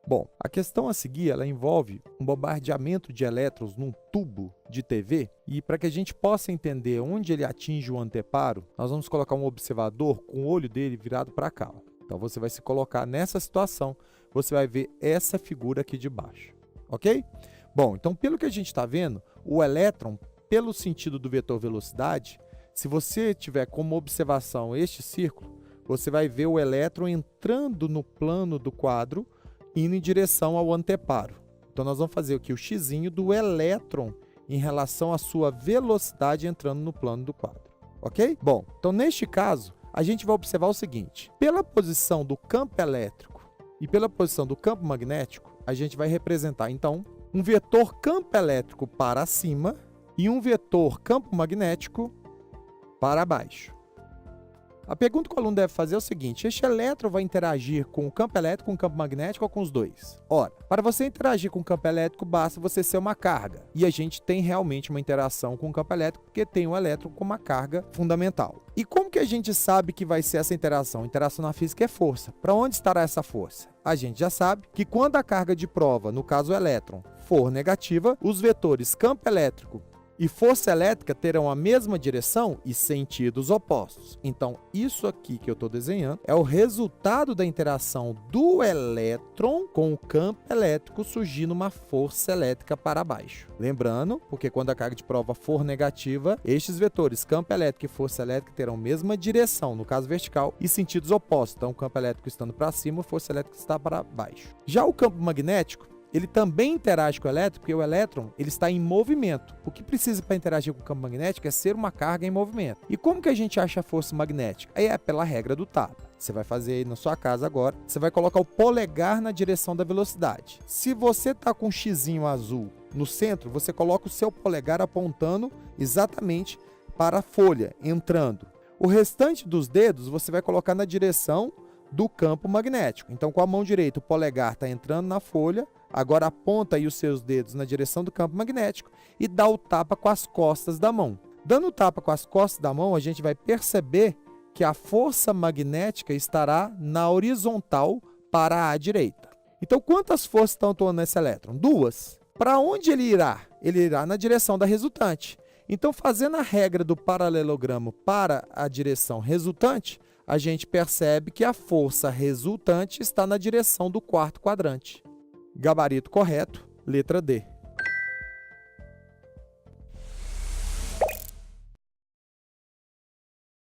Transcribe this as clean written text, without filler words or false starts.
Bom, a questão a seguir, ela envolve um bombardeamento de elétrons num tubo de TV e para que a gente possa entender onde ele atinge o anteparo, nós vamos colocar um observador com o olho dele virado para cá. Então você vai se colocar nessa situação, você vai ver essa figura aqui de baixo, ok? Bom, então pelo que a gente está vendo, o elétron, pelo sentido do vetor velocidade, se você tiver como observação este círculo, você vai ver o elétron entrando no plano do quadro, indo em direção ao anteparo. Então, nós vamos fazer aqui o xizinho do elétron em relação à sua velocidade entrando no plano do quadro, ok? Bom, então neste caso, a gente vai observar o seguinte. Pela posição do campo elétrico e pela posição do campo magnético, a gente vai representar, então, um vetor campo elétrico para cima e um vetor campo magnético para baixo. A pergunta que o aluno deve fazer é o seguinte: este elétron vai interagir com o campo elétrico, com o campo magnético ou com os dois? Ora, para você interagir com o campo elétrico, basta você ser uma carga. E a gente tem realmente uma interação com o campo elétrico porque tem um elétron com uma carga fundamental. E como que a gente sabe que vai ser essa interação? Interação na física é força. Para onde estará essa força? A gente já sabe que quando a carga de prova, no caso o elétron, for negativa, os vetores campo elétrico e força elétrica terão a mesma direção e sentidos opostos. Então, isso aqui que eu estou desenhando é o resultado da interação do elétron com o campo elétrico surgindo uma força elétrica para baixo. Lembrando, porque quando a carga de prova for negativa, estes vetores, campo elétrico e força elétrica, terão a mesma direção, no caso vertical, e sentidos opostos. Então, o campo elétrico estando para cima, a força elétrica está para baixo. Já o campo magnético, ele também interage com o elétron, porque o elétron ele está em movimento. O que precisa para interagir com o campo magnético é ser uma carga em movimento. E como que a gente acha a força magnética? Aí é pela regra do tapa. Você vai fazer aí na sua casa agora, você vai colocar o polegar na direção da velocidade. Se você está com um xizinho azul no centro, você coloca o seu polegar apontando exatamente para a folha, entrando. O restante dos dedos você vai colocar na direção do campo magnético. Então, com a mão direita, o polegar está entrando na folha, agora aponta aí os seus dedos na direção do campo magnético e dá o tapa com as costas da mão. Dando o tapa com as costas da mão, a gente vai perceber que a força magnética estará na horizontal para a direita. Então, quantas forças estão atuando nesse elétron? Duas. Para onde ele irá? Ele irá na direção da resultante. Então, fazendo a regra do paralelogramo para a direção resultante, a gente percebe que a força resultante está na direção do quarto quadrante. Gabarito correto, letra D.